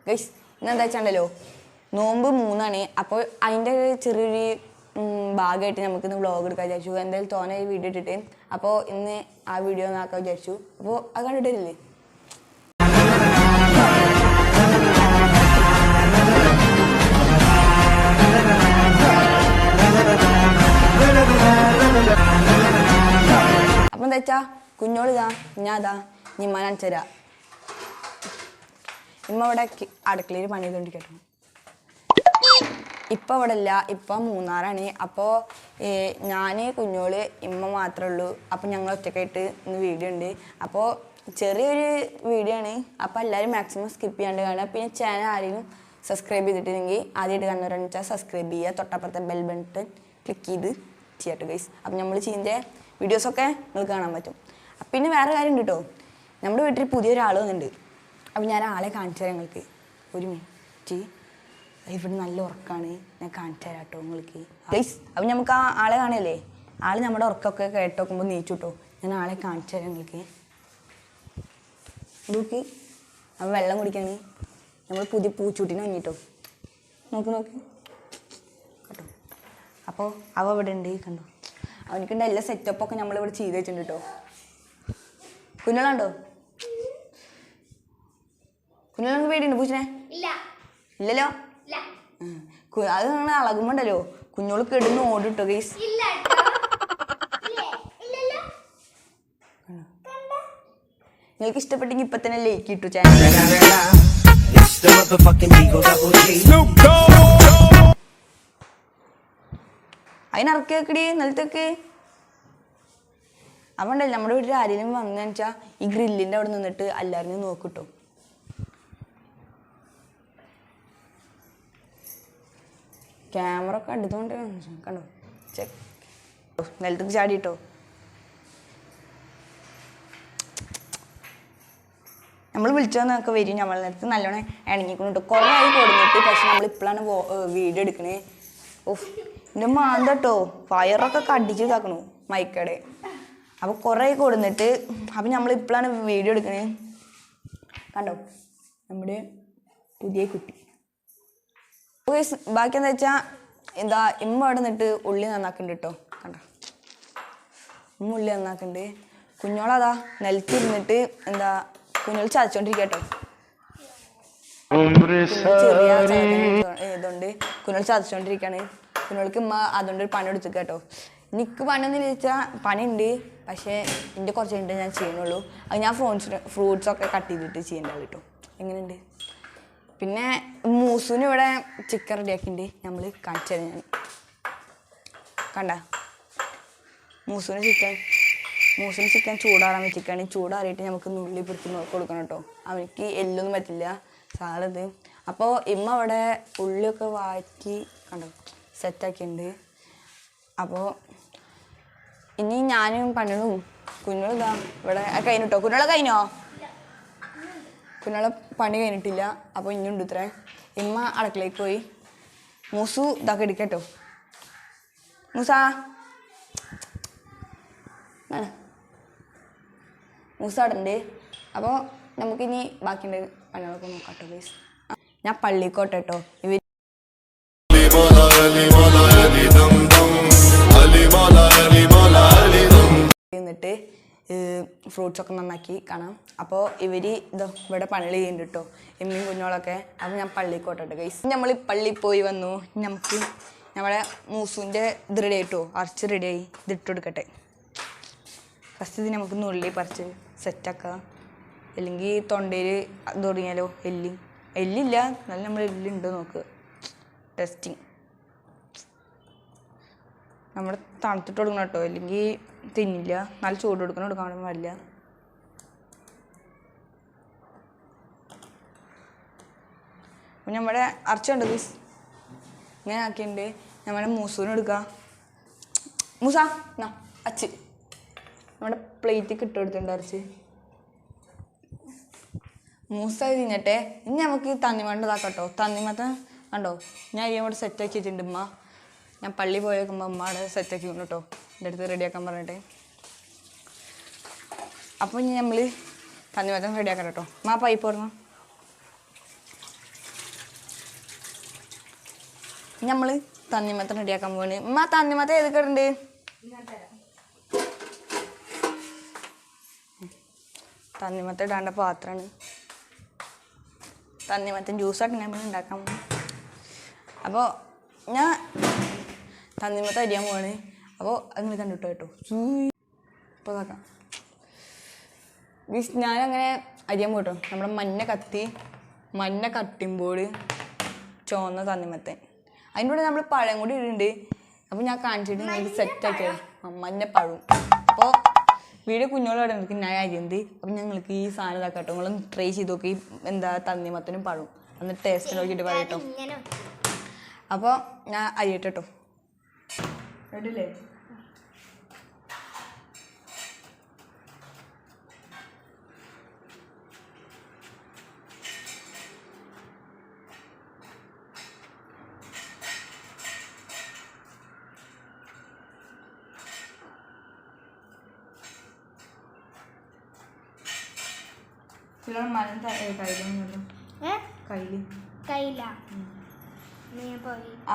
Guys ഇന്നെന്താ വെച്ചാണ്ടല്ലോ നോമ്പ് 3 അപ്പോൾ അതിൻ്റെ ചെറിയൊരു ഭാഗമായിട്ട് നമുക്കിന്ന് വ്ളോഗ് എടുക്കാൻ വിചാരിച്ചു. എന്തായാലും തോനെ വീഡിയോ ഇട്ടിട്ട് അപ്പോൾ ഇന്ന് ആ വീഡിയോ നോക്കാൻ വിചാരിച്ചു. അപ്പോൾ അത് കണ്ടിട്ടില്ലേ? അപ്പം എന്താ വെച്ചാ കുഞ്ഞോളിതാ ഞാതാ നിമ്മാൻ അനച്ചരാ. ഇമ്മ ഇവിടെ അടുക്കളയിൽ പണി ചെയ്തോണ്ടിരിക്കട്ടോ. ഇപ്പം ഇവിടെ ഇല്ല, ഇപ്പം മൂന്നാറാണ്. അപ്പോൾ ഞാൻ കുഞ്ഞോള് ഇമ്മ മാത്രമേ ഉള്ളൂ. അപ്പം ഞങ്ങൾ ഒറ്റക്കായിട്ട് ഇന്ന് വീഡിയോ ഉണ്ട്. അപ്പോൾ ചെറിയൊരു വീഡിയോ ആണ്. അപ്പോൾ എല്ലാവരും മാക്സിമം സ്കിപ്പ് ചെയ്യാണ്ട് കാണുക. പിന്നെ ചാനൽ ആരെങ്കിലും സബ്സ്ക്രൈബ് ചെയ്തിട്ടില്ലെങ്കിൽ ആദ്യമായിട്ട് കാണുന്നവരെന്ന് വെച്ചാൽ സബ്സ്ക്രൈബ് ചെയ്യുക, തൊട്ടപ്പുറത്തെ ബെൽ ബട്ടൺ ക്ലിക്ക് ചെയ്ത് ചെയ്യട്ടോ ഗൈസ്. അപ്പം നമ്മൾ ചെയ്യുന്ന വീഡിയോസൊക്കെ നിങ്ങൾക്ക് കാണാൻ പറ്റും. പിന്നെ വേറെ കാര്യം ഉണ്ട് കേട്ടോ, നമ്മുടെ വീട്ടിൽ പുതിയൊരാൾ വന്നിട്ടുണ്ട്. അപ്പം ഞാൻ ആളെ കാണിച്ചു തരാം നിങ്ങൾക്ക്. ഒരു മിനിറ്റ്, ഇവിടെ നല്ല ഉറക്കമാണ്, ഞാൻ കാണിച്ചു തരാം കേട്ടോ നിങ്ങൾക്ക് ഗൈസ്. അപ്പം നമുക്ക് ആ ആളെ കാണുകയല്ലേ, ആൾ നമ്മുടെ ഉറക്കമൊക്കെ കേട്ട് നോക്കുമ്പോൾ നീച്ചു കേട്ടോ. ഞാൻ ആളെ കാണിച്ചു തരാം നിങ്ങൾക്ക്. നോക്കി അവൻ വെള്ളം കുടിക്കാണ്. നമ്മൾ പുതിയ പൂച്ചൂട്ടിനെ വാങ്ങിട്ടോ. നോക്കി നോക്കി കേട്ടോ. അപ്പോൾ അവ ഇവിടെ ഉണ്ട് കണ്ടോ. അവനക്കുണ്ട് എല്ലാ സെറ്റപ്പൊക്കെ നമ്മളിവിടെ ചെയ്ത് വെച്ചിട്ടുണ്ട് കേട്ടോ. കുഞ്ഞുങ്ങളുണ്ടോ? കുഞ്ഞുങ്ങൾക്ക് പേടിയുണ്ട് പൂച്ചനെ? ഇല്ലല്ലോ. അത് നിങ്ങൾ അളകുമ്പോണ്ടല്ലോ കുഞ്ഞോള് കിടന്ന് ഓടിട്ടോ ഗൈസ്. നിങ്ങൾക്ക് ഇഷ്ടപ്പെട്ടെങ്കിൽ ഇപ്പൊ തന്നെ ലൈക്ക് ഇട്ടു ചാനൽ. അതിനിറക്കി വെക്കടി നിലത്തൊക്കെ. അവണ്ടല്ലോ നമ്മുടെ വീട്ടിൽ ആരെങ്കിലും വന്നു വെച്ചാൽ ഈ ഗ്രില്ലിൻ്റെ അവിടെ നിന്നിട്ട് എല്ലാവരും നോക്കിട്ടോ. ക്യാമറ ഒക്കെ അടുത്തോണ്ട് കണ്ടോ, നിലത്തേക്ക് ചാടിട്ടോ. നമ്മൾ വിളിച്ചോന്നൊക്കെ വരും. നമ്മളെ നേരത്ത് നല്ലോണം ഇണങ്ങിക്കൊണ്ടിട്ട് കുറേ ആയി കൊടുത്തിട്ട്. പക്ഷെ നമ്മളിപ്പോഴാണ് വീഡിയോ എടുക്കണേ. ഓഹ് എൻ്റെ മാന്തട്ടോ ഫയറൊക്കെ കടിച്ച് ഇതാക്കണു മൈക്കടെ. അപ്പോൾ കുറേ കൊടുന്നിട്ട് അപ്പം നമ്മളിപ്പോഴാണ് വീഡിയോ എടുക്കണേ. കണ്ടോ നമ്മുടെ പുതിയ കുട്ടി. ബാക്കി എന്താ വെച്ചാൽ എന്താ ഇമ്മ അവിടെ നിന്നിട്ട് ഉള്ളി നന്നാക്കുന്നുണ്ട് കേട്ടോ. കണ്ടോ ഇമ്മ ഉള്ളി നന്നാക്കുന്നുണ്ട്. കുഞ്ഞോളതാ നിലത്തിരുന്നിട്ട് എന്താ കുഞ്ഞോള് ചതച്ചോണ്ടിരിക്കട്ടോ. ചെറിയ ഇതുകൊണ്ട് കുഞ്ഞോള് ചതച്ചോണ്ടിരിക്കാണ്. കുഞ്ഞോൾക്ക് ഇമ്മ അതുകൊണ്ട് ഒരു പണി എടുത്തു കേട്ടോ. എനിക്ക് പണിയൊന്നും ചോദിച്ചാൽ പണിയുണ്ട്, പക്ഷേ എൻ്റെ കുറച്ച് കഴിഞ്ഞിട്ട് ഞാൻ ചെയ്യണുള്ളൂ. അത് ഞാൻ ഫ്രൂട്ട്സൊക്കെ കട്ട് ചെയ്തിട്ട് ചെയ്യേണ്ട കേട്ടോ. എങ്ങനെയുണ്ട്? പിന്നെ മൂസൂന് ഇവിടെ ചിക്കൻ റെഡിയാക്കിണ്ട്. നമ്മൾ കാണിച്ചു തരാം. ഞാൻ കണ്ട മൂസൂന് ചിക്കൻ ചൂടാറാൻ വെച്ചിരിക്കുകയാണ്. ചൂടാറിയിട്ട് നമുക്ക് നുള്ളി പൊറുക്കി കൊടുക്കണം കേട്ടോ. അവനിക്ക് എല്ലൊന്നും പറ്റില്ല സാലത്. അപ്പോൾ ഇമ്മ അവിടെ ഉള്ളിയൊക്കെ വാറ്റി കണ്ടോ സെറ്റാക്കിയിട്ടുണ്ട്. അപ്പോൾ ഇനി ഞാനും പണികളും കുഞ്ഞോളും ഇതാ ഇവിടെ കഴിഞ്ഞിട്ടോ. കുഞ്ഞോളെ കഴിഞ്ഞോ? കുഞ്ഞോളെ പണി കഴിഞ്ഞിട്ടില്ല. അപ്പോൾ ഇനിയുണ്ട് ഇത്രേ. ഇമ്മ അടുക്കളയ്ക്ക് പോയി. മൂസു ഇതൊക്കെ എടുക്കട്ടോ. മൂസ അവിടെ ഉണ്ട്. അപ്പോൾ നമുക്കിനി ബാക്കിയുണ്ട് പണികളൊക്കെ നോക്കാട്ടോ പ്ലീസ്. ഞാൻ പള്ളിക്കോട്ടെ കേട്ടോ. ഇവർ എന്നിട്ട് ഫ്രൂട്ട്സൊക്കെ നന്നാക്കി കാണാം. അപ്പോൾ ഇവർ ഇവിടെ പള്ളി ചെയ്യുന്നുണ്ട് കേട്ടോ, എമ്മയും കുഞ്ഞോളൊക്കെ. അപ്പോൾ ഞാൻ പള്ളിക്കോട്ടെ ഗൈസ്. നമ്മൾ പള്ളിയിൽ പോയി വന്നു. നമുക്ക് നമ്മളെ മൂസുവിൻ്റെ ഇത് റെഡി ആയിട്ടോ, അരച്ച് റെഡിയായി. ഇതിട്ട് കൊടുക്കട്ടെ. ഫസ്റ്റ് ഇത് നമുക്ക് നുള്ളി പറിച്ച് സെറ്റാക്കാം. അല്ലെങ്കിൽ തൊണ്ടയിൽ ഇത് തുടങ്ങിയാലോ എല്ലില്ല. നല്ല നമ്മൾ എല്ലുണ്ടോ നോക്കുക. ടെസ്റ്റിങ് നമ്മൾ തണുത്തിട്ട് കൊടുക്കണം കേട്ടോ, അല്ലെങ്കിൽ തിന്നില്ല. നല്ല ചൂട് കൊടുക്കാൻ പാടില്ല. അപ്പം നമ്മുടെ അരച്ചുണ്ട് ഗീസ് ഇങ്ങനെ ആക്കിയിട്ടുണ്ട്. നമ്മുടെ മൂസൂന് എടുക്കാം. മൂസ എന്നാ അച്ച് നമ്മുടെ പ്ലേറ്റിൽ ഇട്ട് കൊടുത്തിട്ടുണ്ട് അരച്ച്. മൂസ തിന്നട്ടെ. ഇനി നമുക്ക് തണ്ണിമത്തൻ ഇതാക്കട്ടോ. തണ്ണിമത്തൻ കണ്ടോ ഞാൻ ഇവിടെ സെറ്റാക്കി വെച്ചിട്ടുണ്ട്. ഉമ്മ ഞാൻ പള്ളി പോയി നോക്കുമ്പോൾ അമ്മ അവിടെ സെറ്റാക്കി കൊണ്ട് കേട്ടോ, എൻ്റെ അടുത്ത് റെഡിയാക്കാൻ പറഞ്ഞിട്ട്. അപ്പോൾ ഇനി നമ്മൾ തണ്ണിമത്തൻ റെഡിയാക്കാം കേട്ടോ. ആ പൈപ്പ് ഓർമ്മ നമ്മൾ തണ്ണിമത്തൻ റെഡിയാക്കാൻ പോവാണ്. ഉമ്മ തണ്ണിമത്തൻ ഏതൊക്കെ ഉണ്ട്? തണ്ണിമത്തൻ ഇടാണ്ട പാത്രമാണ്. തണ്ണിമത്തൻ ജ്യൂസായിട്ട് നമ്മൾ ഉണ്ടാക്കാൻ പോകും. അപ്പോൾ ഞാൻ തണ്ണിമത്തൻ അരിയാൻ പോവാണ്. അപ്പോൾ അത് നിങ്ങൾ കണ്ടിട്ടോ കേട്ടോ. അപ്പോൾ ഇതാക്കാം. ഞാനങ്ങനെ അരിയാൻ പോട്ടോ. നമ്മുടെ മഞ്ഞ കട്ടിയുമ്പോൾ ചുവന്ന തണ്ണിമത്തൻ, അതിൻ്റെ കൂടെ നമ്മൾ പഴം കൂടി ഇടുന്നുണ്ട്. അപ്പോൾ ഞാൻ കാണിച്ചിട്ട് നിങ്ങൾക്ക് സെറ്റാക്കിയത് മഞ്ഞപ്പഴവും. അപ്പോൾ വീഡിയോ കുഞ്ഞോളോടെ എനിക്ക് ഞാൻ അരിയുന്നത്. അപ്പം ഞങ്ങൾക്ക് ഈ സാധനം ഇതാക്കാം കേട്ടോ. നിങ്ങളൊന്ന് ട്രൈ ചെയ്ത് നോക്കി എന്താ തണ്ണിമത്തനും പഴവും എന്നിട്ട് ടേസ്റ്റ് നോക്കിയിട്ട് പറയട്ടോ. അപ്പോൾ ഞാൻ അരിയട്ടെ കേട്ടോ. റെഡിയല്ലേ?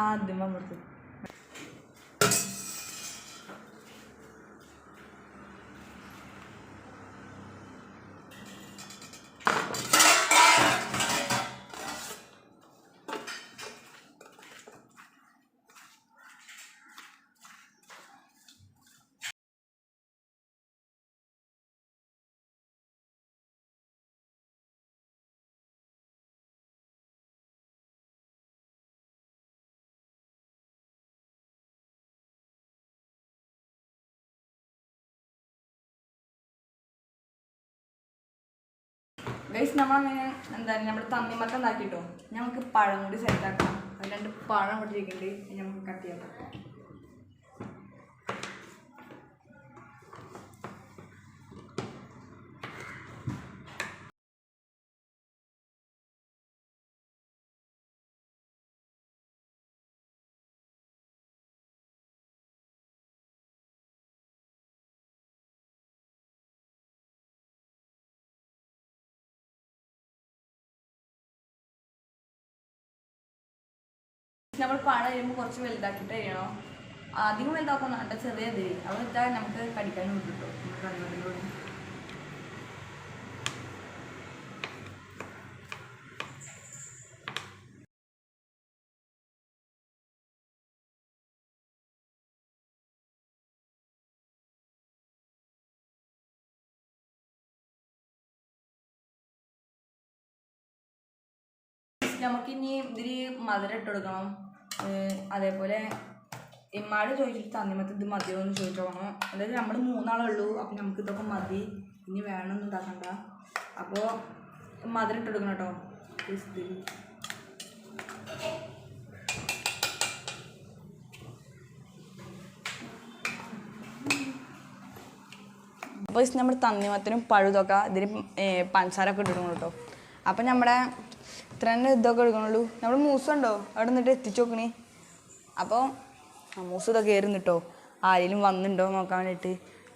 ആദ്യം അമർത്തും. ഗൈസ് നമ്മളങ്ങനെ എന്താണ് നമ്മൾ തണ്ണിമത്തൻ ഉണ്ടാക്കിട്ടോ. നമുക്ക് പഴം കൂടി സെറ്റാക്കാം. അത് 2 പഴം കൊണ്ടിരിക്കുന്നുണ്ട്. നമുക്ക് കട്ട് ചെയ്യാം. നമ്മൾ പഴം കഴിയുമ്പോൾ കുറച്ച് വലുതാക്കിയിട്ട് കഴിയണം. അധികം വലുതാക്കണം കേട്ടോ, ചെറിയ ഇതിൽ. അപ്പോൾ വെച്ചാൽ നമുക്ക് കടിക്കാനും കിട്ടും. നമുക്കിനി ഇതിൽ മധുരം ഇട്ട് കൊടുക്കണം. അതേപോലെ ഇമ്മാട് ചോദിച്ചിട്ട് തണ്ണിമത്തൻ ഇത് മതിയോ എന്ന് ചോദിച്ചോക്കണം. അതായത് നമ്മൾ 3 ആളുള്ളൂ. അപ്പം നമുക്ക് ഇതൊക്കെ മതി, ഇനി വേണമെന്ന് ഉണ്ടാക്കണ്ട. അപ്പോൾ മധുരം ഇട്ട് കൊടുക്കണം കേട്ടോ. അപ്പോൾ നമ്മൾ തണ്ണിമത്തനും പഴുതൊക്കെ ഇതിന് പഞ്ചസാര ഒക്കെ ഇട്ട് കൊടുക്കണം കേട്ടോ. അപ്പം നമ്മുടെ ഇത്രേൻ്റെ ഇതൊക്കെ എടുക്കണുള്ളൂ. നമ്മൾ മൂസുണ്ടോ അവിടെ നിന്നിട്ട് എത്തിച്ചു നോക്കണേ. അപ്പോൾ മൂസ് ഇതൊക്കെ കയറുന്നിട്ടോ. ആരെങ്കിലും വന്നിട്ടുണ്ടോ നോക്കാൻ വേണ്ടിയിട്ട്.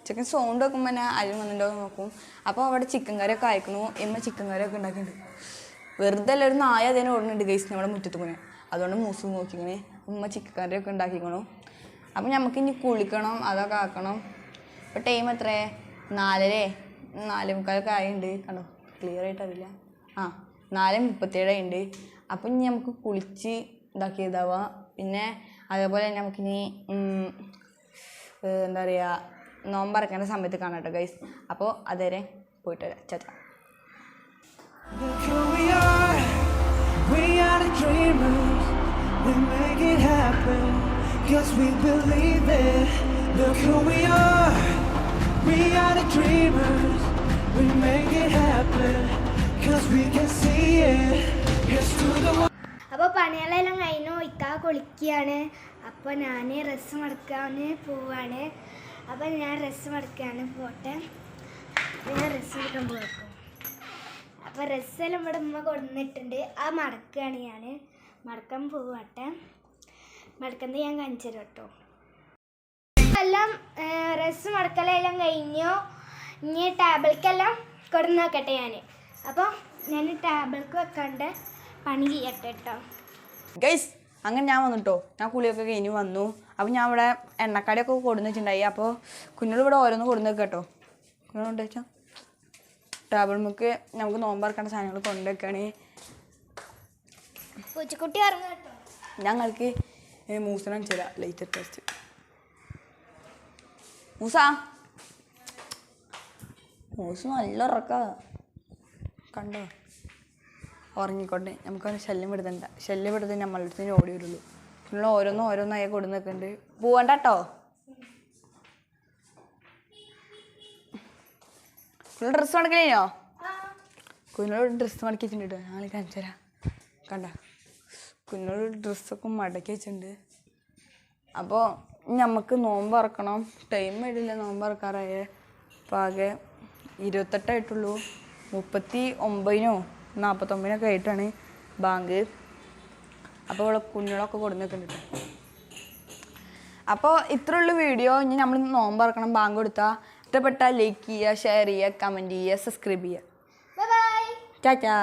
ചിക്കൻ സൗണ്ട് വെക്കുമ്പോൾ തന്നെ ആരെങ്കിലും വന്നിട്ടുണ്ടോ നോക്കും. അപ്പോൾ അവിടെ ചിക്കൻ കറിയൊക്കെ അയക്കണു. ചിക്കൻ കറിയൊക്കെ ഉണ്ടാക്കിയിട്ടുണ്ട്. വെറുതെ എല്ലാവരും നായ അതിനെ ഓടുന്നുണ്ട് ഗൈസ് നമ്മുടെ മുറ്റത്ത് പോണേ. അതുകൊണ്ട് മൂസ് നോക്കിക്കണേ. ചിക്കൻ കറിയൊക്കെ ഉണ്ടാക്കിക്കണു. അപ്പം നമുക്ക് ഇനി കുളിക്കണം, അതൊക്കെ ആക്കണം. ഇപ്പോൾ ടൈം എത്രയേ? 4:45 ആയിട്ടുണ്ട്. കണ്ടോ, ക്ലിയർ ആയിട്ടറിയില്ല. 4:37 ഉണ്ട്. അപ്പം ഇനി നമുക്ക് കുളിച്ച് ഇതാക്കിയതാവാം. പിന്നെ അതേപോലെ തന്നെ നമുക്കിനി എന്താ പറയുക, നോമ്പറക്കേണ്ട സമയത്ത് കാണാം കേട്ടോ ഗൈസ്. അപ്പോൾ അതുവരെ പോയിട്ട് വരാം. ചാച്ചാ. അപ്പോൾ പണികളെല്ലാം കഴിഞ്ഞു. ഇക്കാ കുളിക്കുകയാണ്. അപ്പോൾ ഞാൻ ഡ്രസ്സ് മടക്കാൻ പോവാണ്. അപ്പോൾ ഞാൻ ഡ്രസ്സ് മടക്കാണ്. പോട്ടെ, ഞാൻ ഡ്രസ്സ് എടുക്കാൻ പോക്കും. അപ്പോൾ ഡ്രസ്സെല്ലാം ഇവിടെ ഉമ്മ കൊണ്ടുവന്നിട്ടുണ്ട്. ആ മടക്കുകയാണ്. ഞാൻ മടക്കാൻ പോവട്ടെ. മടക്കുന്നത് ഞാൻ കാണിച്ചു തരാം കേട്ടോ. എല്ലാം ഡ്രസ്സ് മടക്കലെല്ലാം കഴിഞ്ഞു. ഇനി ടേബിൾക്കെല്ലാം കൊടുന്ന് നോക്കട്ടെ ഞാൻ. അപ്പോൾ ഞാൻ ടേബിൾക്ക് വെക്കാണ്ട് പണി ചെയ്യട്ടെ കേട്ടോ. ഗൈസ് അങ്ങനെ ഞാൻ വന്നിട്ടോ, ഞാൻ കുളിയൊക്കെ കഴിഞ്ഞ് വന്നു. അപ്പോൾ ഞാൻ ഇവിടെ എണ്ണക്കടിയൊക്കെ കൊടുന്ന് വെച്ചിട്ടുണ്ടായി. അപ്പോൾ കുഞ്ഞോട് ഇവിടെ ഓരോന്ന് കൊടുന്ന് വെക്കാം കേട്ടോ. കുഞ്ഞോട് കൊണ്ട് വെച്ചാൽ ടേബിൾ മുക്ക് നമുക്ക് നോമ്പറക്കേണ്ട സാധനങ്ങൾ കൊണ്ടുവയ്ക്കുകയാണ്. പൂച്ചക്കുട്ടി ഇറങ്ങും കേട്ടോ. ഞങ്ങൾക്ക് മൂസനെ കാണിച്ചു തരാം. ലൈറ്റ് ടെസ്റ്റ് മൂസ നല്ല ഉറക്കാ കണ്ടോ. ഉറങ്ങിക്കോട്ടെ, നമുക്കവന് ശല്യപ്പെടുത്തണ്ട നമ്മളുടെ അടുത്ത് ഓടി വരുള്ളൂ. പിന്നെ ഓരോന്നായി കൊടുന്ന് വെക്കുന്നുണ്ട്. പോവണ്ട കേട്ടോ. കുഞ്ഞു ഡ്രസ്സ് മടക്കണോ? കുഞ്ഞോട് ഡ്രസ്സ് മടക്കി വെച്ചിട്ടുണ്ട് കേട്ടോ. ഞങ്ങൾ കാണിച്ചു തരാം. കണ്ട കുഞ്ഞോട് ഡ്രസ്സൊക്കെ മടക്കി വെച്ചിട്ടുണ്ട്. അപ്പോൾ നമുക്ക് നോമ്പ് ഇറക്കണം. ടൈം ആയിട്ടില്ല, നോമ്പ് ഇറക്കാറായ. അപ്പോൾ ആകെ 28 39 49 ആയിട്ടാണ് ബാങ്ക്. അപ്പോൾ ഇവിടെ കുഞ്ഞുങ്ങളൊക്കെ കൊടുന്ന് വെക്കുന്നുണ്ട്. അപ്പോൾ ഇത്രയുള്ള വീഡിയോ. ഇനി നമ്മൾ നോമ്പ് ഇറക്കണം. ബാങ്ക് കൊടുത്താൽ ഇഷ്ടപ്പെട്ടാൽ ലൈക്ക് ചെയ്യുക, ഷെയർ ചെയ്യുക, കമൻറ്റ് ചെയ്യുക, സബ്സ്ക്രൈബ് ചെയ്യുക. Bye bye. ടാറ്റാ.